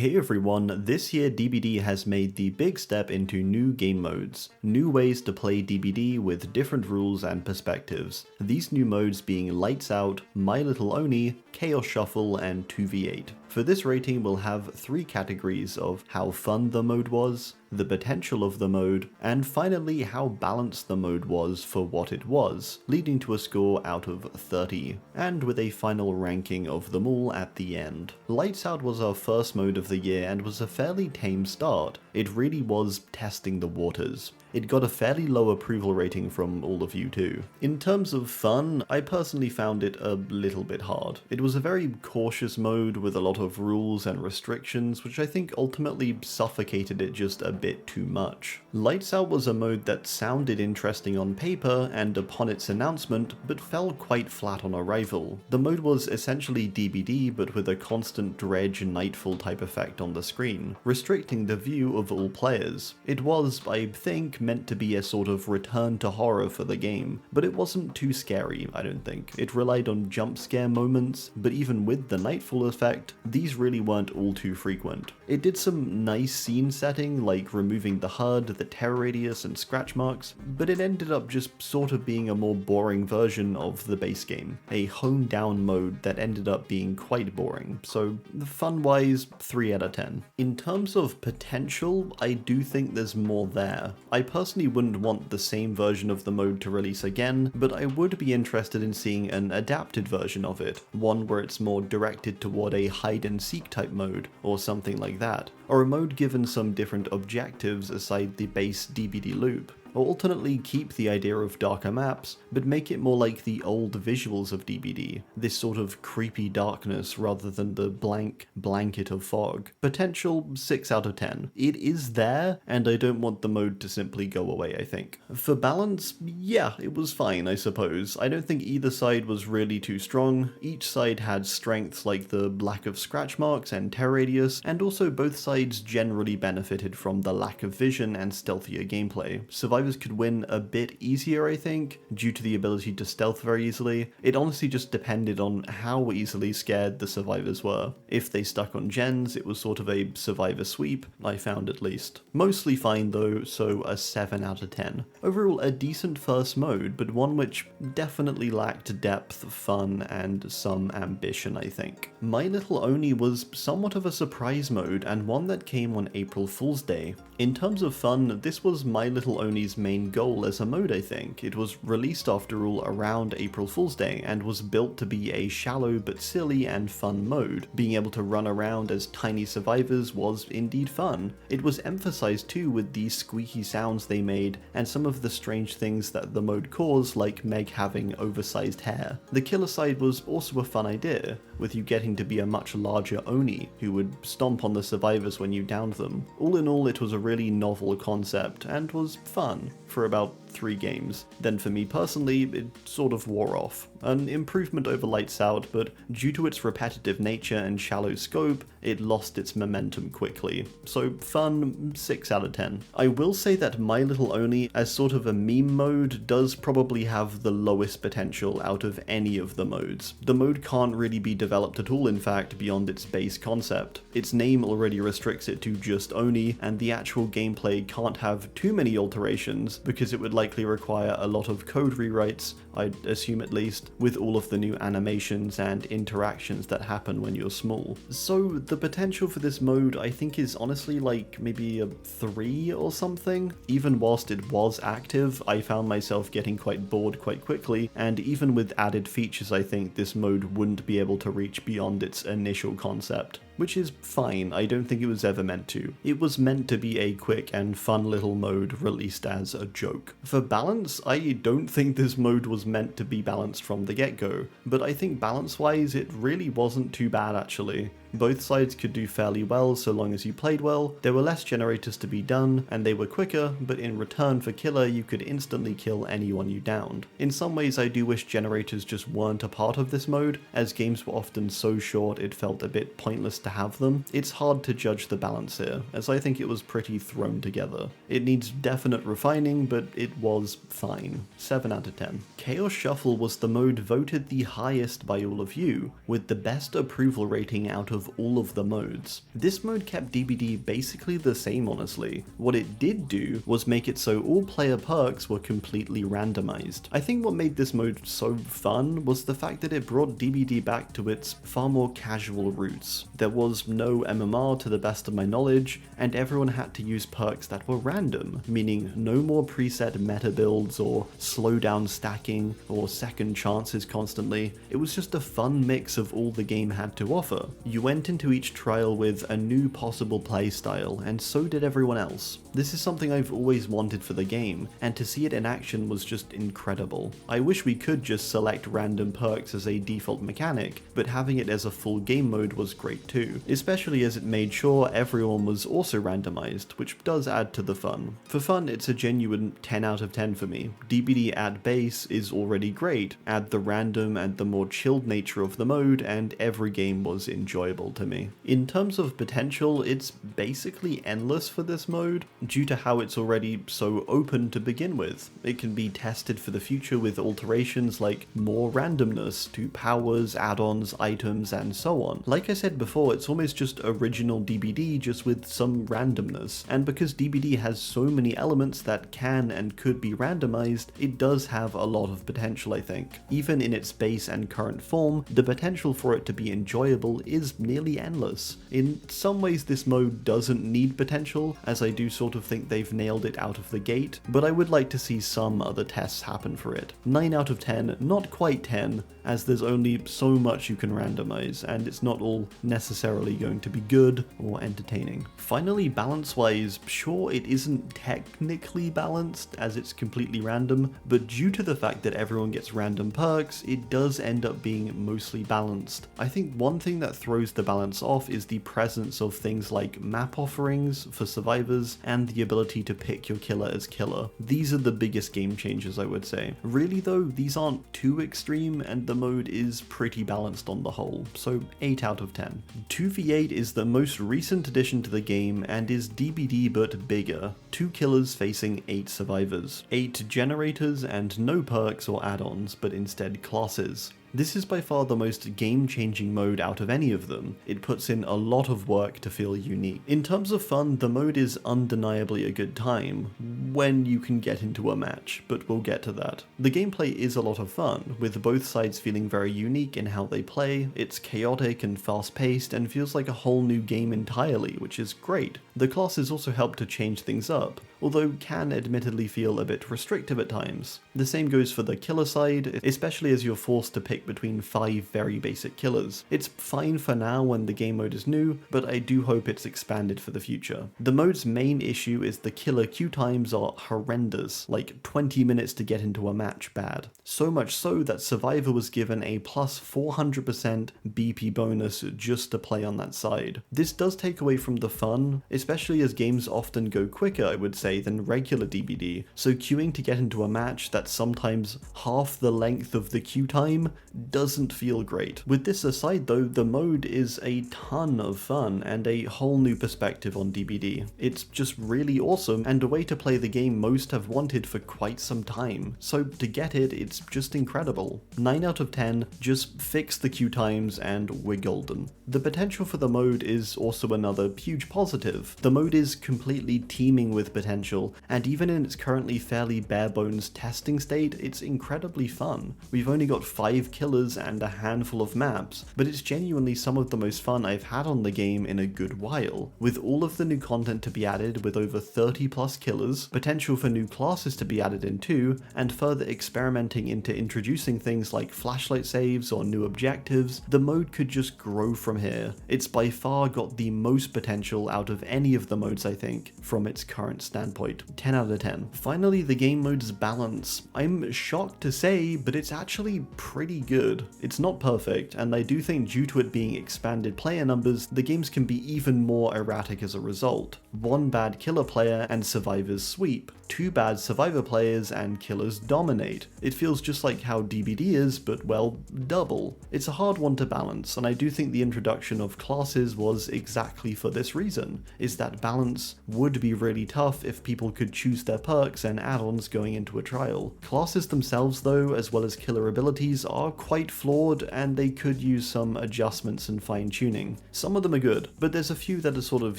Hey everyone, this year DBD has made the big step into new game modes, new ways to play DBD with different rules and perspectives. These new modes being Lights Out, My Little Oni, Chaos Shuffle, and 2v8. For this rating we'll have 3 categories of how fun the mode was, the potential of the mode, and finally how balanced the mode was for what it was, leading to a score out of 30, and with a final ranking of them all at the end. Lights Out was our first mode of the year and was a fairly tame start. It really was testing the waters. It got a fairly low approval rating from all of you too. In terms of fun, I personally found it a little bit hard. It was a very cautious mode with a lot of rules and restrictions, which I think ultimately suffocated it just a bit too much. Lights Out was a mode that sounded interesting on paper and upon its announcement, but fell quite flat on arrival. The mode was essentially DBD but with a constant dredge nightfall type effect on the screen, restricting the view of all players. It was, I think, meant to be a sort of return to horror for the game, but it wasn't too scary, I don't think. It relied on jump scare moments, but even with the nightfall effect, these really weren't all too frequent. It did some nice scene setting, like removing the HUD, the terror radius, and scratch marks, but it ended up just sort of being a more boring version of the base game, a honed down mode that ended up being quite boring, so fun-wise, 3 out of 10. In terms of potential, I do think there's more there. I personally wouldn't want the same version of the mode to release again, but I would be interested in seeing an adapted version of it, one where it's more directed toward a hide and seek type mode, or something like that, or a mode given some different objectives aside the base DBD loop. Or alternately keep the idea of darker maps, but make it more like the old visuals of DBD, this sort of creepy darkness rather than the blank blanket of fog. Potential 6 out of 10. It is there, and I don't want the mode to simply go away, I think. For balance, yeah, it was fine, I suppose. I don't think either side was really too strong. Each side had strengths like the lack of scratch marks and terror radius, and also both sides generally benefited from the lack of vision and stealthier gameplay. Survivors could win a bit easier, I think, due to the ability to stealth very easily. It honestly just depended on how easily scared the survivors were. If they stuck on gens, it was sort of a survivor sweep, I found at least. Mostly fine though, so a 7 out of 10. Overall, a decent first mode, but one which definitely lacked depth, fun, and some ambition, I think. My Little Oni was somewhat of a surprise mode, and one that came on April Fool's Day. In terms of fun, this was My Little Oni's main goal as a mode, I think. It was released after all around April Fool's Day and was built to be a shallow but silly and fun mode. Being able to run around as tiny survivors was indeed fun. It was emphasized too with the squeaky sounds they made and some of the strange things that the mode caused, like Meg having oversized hair. The killer side was also a fun idea, with you getting to be a much larger Oni who would stomp on the survivors when you downed them. All in all, it was a really novel concept and was fun for about 3 games. Then for me personally, it sort of wore off. An improvement over Lights Out, but due to its repetitive nature and shallow scope, it lost its momentum quickly. So fun, 6 out of 10. I will say that My Little Oni, as sort of a meme mode, does probably have the lowest potential out of any of the modes. The mode can't really be developed at all, in fact, beyond its base concept. Its name already restricts it to just Oni, and the actual gameplay can't have too many alterations because it would likely require a lot of code rewrites, I'd assume at least, with all of the new animations and interactions that happen when you're small. So the potential for this mode I think is honestly like maybe a 3 or something. Even whilst it was active, I found myself getting quite bored quite quickly, and even with added features I think this mode wouldn't be able to reach beyond its initial concept. Which is fine, I don't think it was ever meant to. It was meant to be a quick and fun little mode released as a joke. For balance, I don't think this mode was meant to be balanced from the get-go, but I think balance-wise it really wasn't too bad actually. Both sides could do fairly well so long as you played well. There were less generators to be done, and they were quicker, but in return for killer you could instantly kill anyone you downed. In some ways I do wish generators just weren't a part of this mode, as games were often so short it felt a bit pointless to have them. It's hard to judge the balance here, as I think it was pretty thrown together. It needs definite refining, but it was fine. 7 out of 10. Chaos Shuffle was the mode voted the highest by all of you, with the best approval rating out of of all of the modes. This mode kept DBD basically the same, honestly. What it did do was make it so all player perks were completely randomized. I think what made this mode so fun was the fact that it brought DBD back to its far more casual roots. There was no MMR to the best of my knowledge, and everyone had to use perks that were random, meaning no more preset meta builds or slow down stacking or second chances constantly. It was just a fun mix of all the game had to offer. You went into each trial with a new possible playstyle, and so did everyone else. This is something I've always wanted for the game, and to see it in action was just incredible. I wish we could just select random perks as a default mechanic, but having it as a full game mode was great too, especially as it made sure everyone was also randomized, which does add to the fun. For fun, it's a genuine 10 out of 10 for me. DBD at base is already great. Add the random and the more chilled nature of the mode, and every game was enjoyable to me. In terms of potential, it's basically endless for this mode, due to how it's already so open to begin with. It can be tested for the future with alterations like more randomness to powers, add-ons, items, and so on. Like I said before, it's almost just original DBD just with some randomness, and because DBD has so many elements that can and could be randomized, it does have a lot of potential, I think. Even in its base and current form, the potential for it to be enjoyable is nearly endless. In some ways this mode doesn't need potential, as I do sort of think they've nailed it out of the gate, but I would like to see some other tests happen for it. 9 out of 10, not quite 10, as there's only so much you can randomize, and it's not all necessarily going to be good or entertaining. Finally, balance-wise, sure, it isn't technically balanced, as it's completely random, but due to the fact that everyone gets random perks, it does end up being mostly balanced. I think one thing that throws the balance off is the presence of things like map offerings for survivors, and the ability to pick your killer as killer. These are the biggest game changers, I would say. Really though, these aren't too extreme, and the mode is pretty balanced on the whole, so 8 out of 10. 2v8 is the most recent addition to the game and is DBD but bigger. 2 killers facing 8 survivors. 8 generators and no perks or add-ons, but instead classes. This is by far the most game-changing mode out of any of them. It puts in a lot of work to feel unique. In terms of fun, the mode is undeniably a good time, when you can get into a match, but we'll get to that. The gameplay is a lot of fun, with both sides feeling very unique in how they play. It's chaotic and fast-paced, and feels like a whole new game entirely, which is great. The classes also help to change things up, although can admittedly feel a bit restrictive at times. The same goes for the killer side, especially as you're forced to pick between 5 very basic killers. It's fine for now when the game mode is new, but I do hope it's expanded for the future. The mode's main issue is the killer queue times are horrendous, like 20 minutes to get into a match bad. So much so that Survivor was given a plus 400% BP bonus just to play on that side. This does take away from the fun, especially as games often go quicker, I would say, than regular DBD, so queuing to get into a match that's sometimes half the length of the queue time doesn't feel great. With this aside though, the mode is a ton of fun and a whole new perspective on DBD. It's just really awesome and a way to play the game most have wanted for quite some time, so to get it, it's just incredible. 9 out of 10, just fix the queue times and we're golden. The potential for the mode is also another huge positive. The mode is completely teeming with potential, and even in its currently fairly bare bones testing state, it's incredibly fun. We've only got 5 killers and a handful of maps, but it's genuinely some of the most fun I've had on the game in a good while. With all of the new content to be added with over 30 plus killers, potential for new classes to be added in too, and further experimenting into introducing things like flashlight saves or new objectives, the mode could just grow from here. It's by far got the most potential out of any of the modes, I think, from its current standpoint. 10 out of 10. Finally, the game mode's balance. I'm shocked to say, but it's actually pretty good. It's not perfect, and I do think due to it being expanded player numbers, the games can be even more erratic as a result. 1 bad killer player and survivors sweep. 2 bad survivor players and killers dominate. It feels just like how DBD is, but well, double. It's a hard one to balance, and I do think the introduction of classes was exactly for this reason, is that balance would be really tough if people could choose their perks and add-ons going into a trial. Classes themselves though, as well as killer abilities, are quite flawed and they could use some adjustments and fine tuning. Some of them are good, but there's a few that are sort of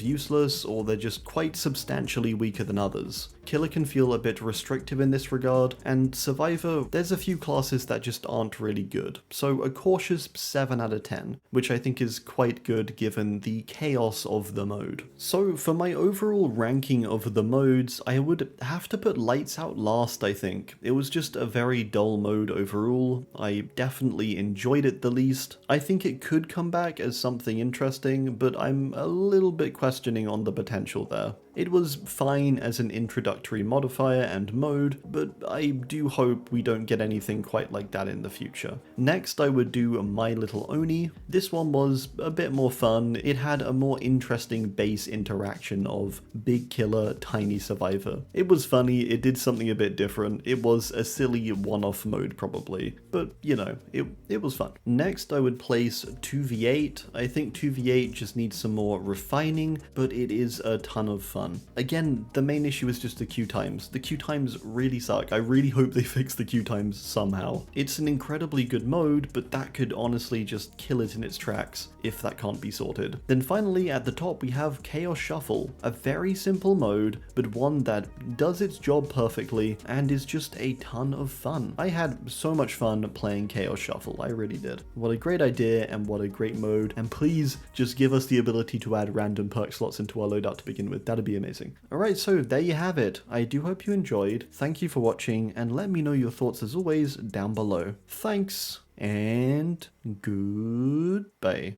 useless or they're just quite substantially weaker than others. Killer can feel a bit restrictive in this regard, and Survivor, there's a few classes that just aren't really good. So a cautious 7 out of 10, which I think is quite good given the chaos of the mode. So for my overall ranking of the modes, I would have to put Lights Out last, I think. It was just a very dull mode overall. I definitely enjoyed it the least. I think it could come back as something interesting, but I'm a little bit questioning on the potential there. It was fine as an introductory modifier and mode, but I do hope we don't get anything quite like that in the future. Next I would do My Little Oni. This one was a bit more fun. It had a more interesting base interaction of big killer, tiny survivor. It was funny, it did something a bit different. It was a silly one-off mode probably, but you know, it was fun. Next I would place 2v8. I think 2v8 just needs some more refining, but it is a ton of fun. Again, the main issue is just the queue times. The queue times really suck. I really hope they fix the queue times somehow. It's an incredibly good mode, but that could honestly just kill it in its tracks if that can't be sorted. Then finally at the top we have Chaos Shuffle, a very simple mode, but one that does its job perfectly and is just a ton of fun. I had so much fun playing Chaos Shuffle, I really did. What a great idea and what a great mode, and please just give us the ability to add random perk slots into our loadout to begin with. That'd be amazing. Alright, so there you have it. I do hope you enjoyed. Thank you for watching, and let me know your thoughts as always down below. Thanks, and goodbye.